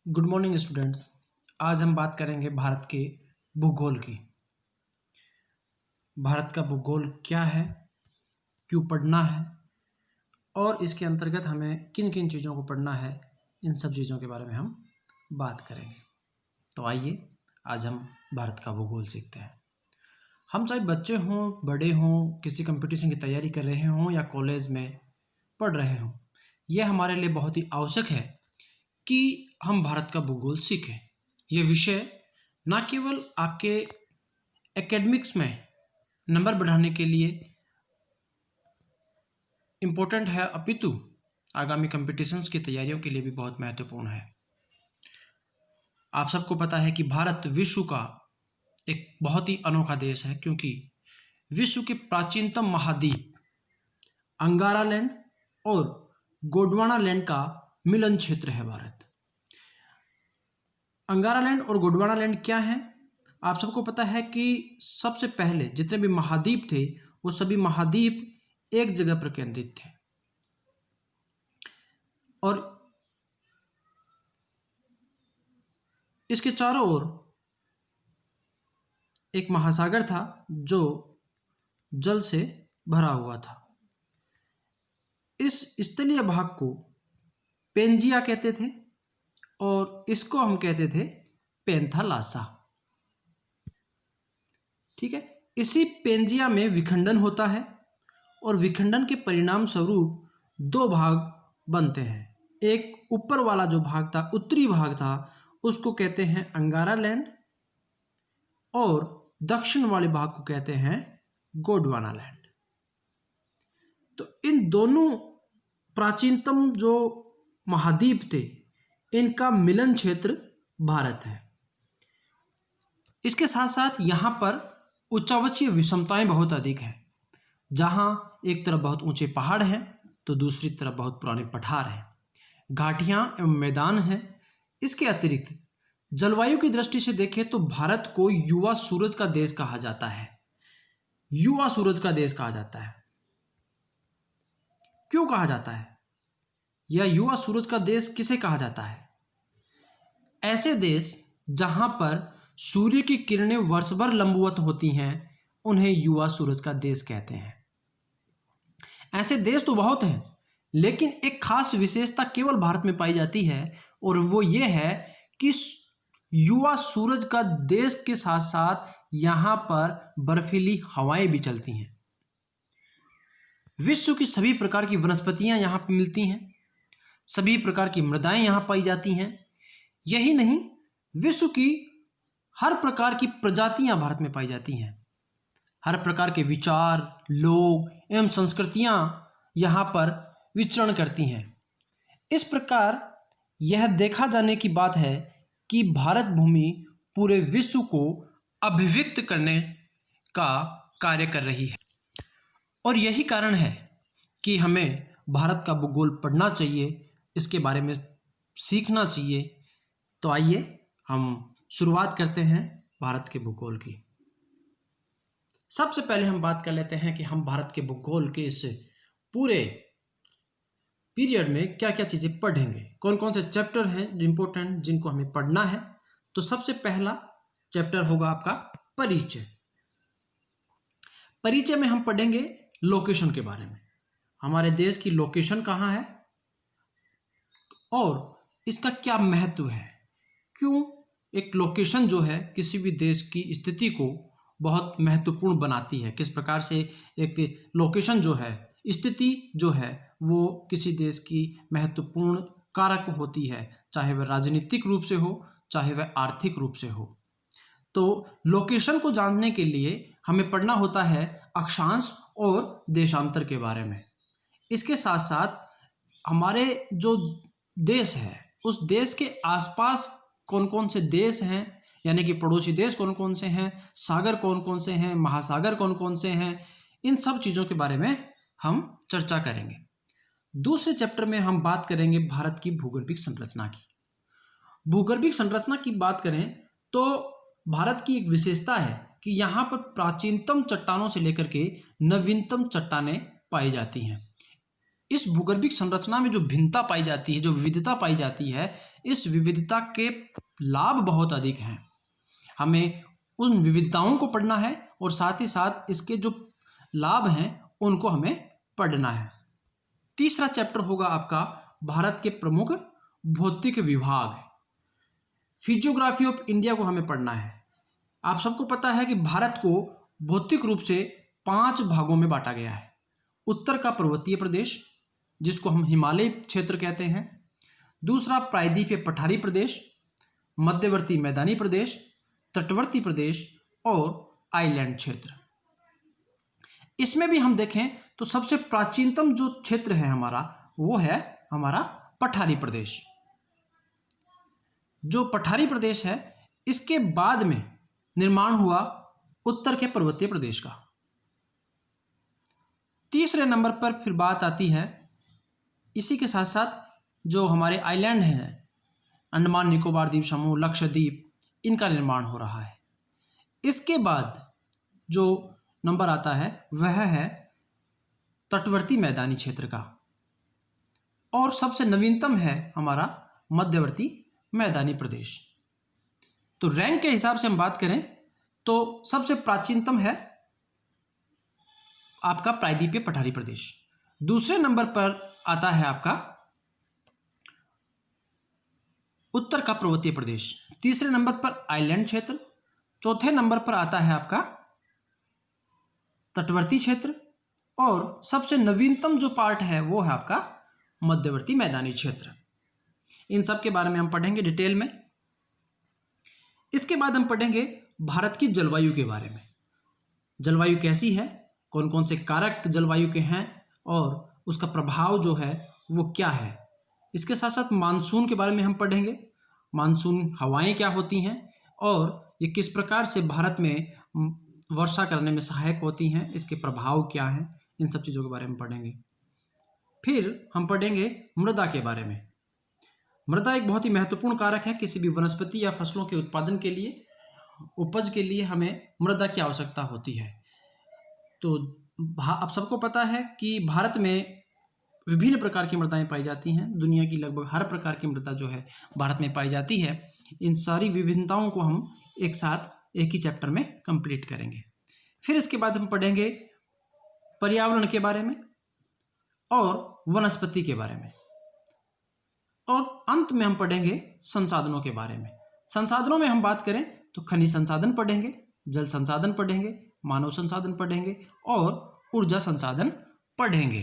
Good morning students. आज हम बात करेंगे भारत के भूगोल की। भारत का भूगोल क्या है, क्यों पढ़ना है और इसके अंतर्गत हमें किन किन चीज़ों को पढ़ना है, इन सब चीज़ों के बारे में हम बात करेंगे। तो आइए आज हम भारत का भूगोल सीखते हैं। हम चाहे बच्चे हों, बड़े हों, किसी कंपटीशन की तैयारी कर रहे हों या कॉलेज में पढ़ रहे हों, यह हमारे लिए बहुत ही आवश्यक है कि हम भारत का भूगोल सीखें। यह विषय न केवल आपके एकेडमिक्स में नंबर बढ़ाने के लिए इम्पोर्टेंट है, अपितु आगामी कंपटीशंस की तैयारियों के लिए भी बहुत महत्वपूर्ण है। आप सबको पता है कि भारत विश्व का एक बहुत ही अनोखा देश है, क्योंकि विश्व के प्राचीनतम महाद्वीप अंगारा लैंड और गोंडवाना लैंड का मिलन क्षेत्र है भारत। अंगारा लैंड और गोंडवाना लैंड क्या है? आप सबको पता है कि सबसे पहले जितने भी महाद्वीप थे वो सभी महाद्वीप एक जगह पर केंद्रित थे और इसके चारों ओर एक महासागर था जो जल से भरा हुआ था। इस स्थलीय भाग को पेंजिया कहते थे और इसको हम कहते थे पेंथालासा। ठीक है, इसी पेंजिया में विखंडन होता है और विखंडन के परिणाम स्वरूप दो भाग बनते हैं। एक ऊपर वाला जो भाग था, उत्तरी भाग था, उसको कहते हैं अंगारा लैंड और दक्षिण वाले भाग को कहते हैं गोंडवाना लैंड। तो इन दोनों प्राचीनतम जो महाद्वीप थे, इनका मिलन क्षेत्र भारत है। इसके साथ साथ यहाँ पर उच्चावचीय विषमताएं बहुत अधिक है, जहाँ एक तरफ बहुत ऊंचे पहाड़ हैं तो दूसरी तरफ बहुत पुराने पठार हैं, घाटियाँ एवं मैदान हैं। इसके अतिरिक्त जलवायु की दृष्टि से देखें तो भारत को युवा सूरज का देश कहा जाता है। युवा सूरज का देश कहा जाता है। क्यों कहा जाता है? यह युवा सूरज का देश किसे कहा जाता है? ऐसे देश जहां पर सूर्य की किरणें वर्ष भर लंबवत होती हैं, उन्हें युवा सूरज का देश कहते हैं। ऐसे देश तो बहुत हैं, लेकिन एक खास विशेषता केवल भारत में पाई जाती है और वो ये है कि युवा सूरज का देश के साथ साथ यहाँ पर बर्फीली हवाएं भी चलती हैं। विश्व की सभी प्रकार की वनस्पतियां यहाँ पर मिलती हैं, सभी प्रकार की मृदाएं यहाँ पाई जाती हैं। यही नहीं, विश्व की हर प्रकार की प्रजातियां भारत में पाई जाती हैं। हर प्रकार के विचार, लोग एवं संस्कृतियां यहाँ पर विचरण करती हैं। इस प्रकार यह देखा जाने की बात है कि भारत भूमि पूरे विश्व को अभिव्यक्त करने का कार्य कर रही है और यही कारण है कि हमें भारत का भूगोल पढ़ना चाहिए, इसके बारे में सीखना चाहिए। तो आइए हम शुरुआत करते हैं भारत के भूगोल की। सबसे पहले हम बात कर लेते हैं कि हम भारत के भूगोल के इस पूरे पीरियड में क्या क्या चीज़ें पढ़ेंगे, कौन कौन से चैप्टर हैं इंपॉर्टेंट जिनको हमें पढ़ना है। तो सबसे पहला चैप्टर होगा आपका परिचय। परिचय में हम पढ़ेंगे लोकेशन के बारे में, हमारे देश की लोकेशन कहाँ है और इसका क्या महत्व है, क्यों एक लोकेशन जो है किसी भी देश की स्थिति को बहुत महत्वपूर्ण बनाती है, किस प्रकार से एक लोकेशन जो है, स्थिति जो है, वो किसी देश की महत्वपूर्ण कारक होती है, चाहे वह राजनीतिक रूप से हो, चाहे वह आर्थिक रूप से हो। तो लोकेशन को जानने के लिए हमें पढ़ना होता है अक्षांश और देशांतर के बारे में। इसके साथ साथ हमारे जो देश है, उस देश के आसपास कौन कौन से देश हैं, यानी कि पड़ोसी देश कौन कौन से हैं, सागर कौन कौन से हैं, महासागर कौन कौन से हैं, इन सब चीज़ों के बारे में हम चर्चा करेंगे। दूसरे चैप्टर में हम बात करेंगे भारत की भूगर्भिक संरचना की। भूगर्भिक संरचना की बात करें तो भारत की एक विशेषता है कि यहाँ पर प्राचीनतम चट्टानों से लेकर के नवीनतम चट्टानें पाई जाती हैं। इस भूगर्भिक संरचना में जो भिन्नता पाई जाती है, जो विविधता पाई जाती है, इस विविधता के लाभ बहुत अधिक हैं। हमें उन विविधताओं को पढ़ना है और साथ ही साथ इसके जो लाभ हैं उनको हमें पढ़ना है। तीसरा चैप्टर होगा आपका भारत के प्रमुख भौतिक विभाग। फिजियोग्राफी ऑफ इंडिया को हमें पढ़ना है। आप सबको पता है कि भारत को भौतिक रूप से 5 भागों में बांटा गया है। उत्तर का पर्वतीय प्रदेश जिसको हम हिमालय क्षेत्र कहते हैं, दूसरा प्रायद्वीपीय पठारी प्रदेश, मध्यवर्ती मैदानी प्रदेश, तटवर्ती प्रदेश और आइलैंड क्षेत्र। इसमें भी हम देखें तो सबसे प्राचीनतम जो क्षेत्र है हमारा, वो है हमारा पठारी प्रदेश। जो पठारी प्रदेश है इसके बाद में निर्माण हुआ उत्तर के पर्वतीय प्रदेश का। तीसरे नंबर पर फिर बात आती है, इसी के साथ साथ जो हमारे आइलैंड हैं, अंडमान निकोबार द्वीप समूह, लक्षद्वीप, इनका निर्माण हो रहा है। इसके बाद जो नंबर आता है वह है तटवर्ती मैदानी क्षेत्र का, और सबसे नवीनतम है हमारा मध्यवर्ती मैदानी प्रदेश। तो रैंक के हिसाब से हम बात करें तो सबसे प्राचीनतम है आपका प्रायद्वीपीय पठारी प्रदेश। दूसरे नंबर पर आता है आपका उत्तर का पर्वतीय प्रदेश। तीसरे नंबर पर आइलैंड क्षेत्र। चौथे नंबर पर आता है आपका तटवर्ती क्षेत्र, और सबसे नवीनतम जो पार्ट है वो है आपका मध्यवर्ती मैदानी क्षेत्र। इन सब के बारे में हम पढ़ेंगे डिटेल में। इसके बाद हम पढ़ेंगे भारत की जलवायु के बारे में। जलवायु कैसी है, कौन कौन से कारक जलवायु के हैं और उसका प्रभाव जो है वो क्या है। इसके साथ साथ मानसून के बारे में हम पढ़ेंगे, मानसून हवाएं क्या होती हैं और ये किस प्रकार से भारत में वर्षा करने में सहायक होती हैं, इसके प्रभाव क्या हैं, इन सब चीज़ों के बारे में पढ़ेंगे। फिर हम पढ़ेंगे मृदा के बारे में। मृदा एक बहुत ही महत्वपूर्ण कारक है। किसी भी वनस्पति या फसलों के उत्पादन के लिए, उपज के लिए हमें मृदा की आवश्यकता होती है। तो आप सबको पता है कि भारत में विभिन्न प्रकार की मृदाएं पाई जाती हैं। दुनिया की लगभग हर प्रकार की मृदा जो है भारत में पाई जाती है। इन सारी विभिन्नताओं को हम एक साथ एक ही चैप्टर में कंप्लीट करेंगे। फिर इसके बाद हम पढ़ेंगे पर्यावरण के बारे में और वनस्पति के बारे में, और अंत में हम पढ़ेंगे संसाधनों के बारे में। संसाधनों में हम बात करें तो खनिज संसाधन पढ़ेंगे, जल संसाधन पढ़ेंगे, मानव संसाधन पढ़ेंगे और ऊर्जा संसाधन पढ़ेंगे।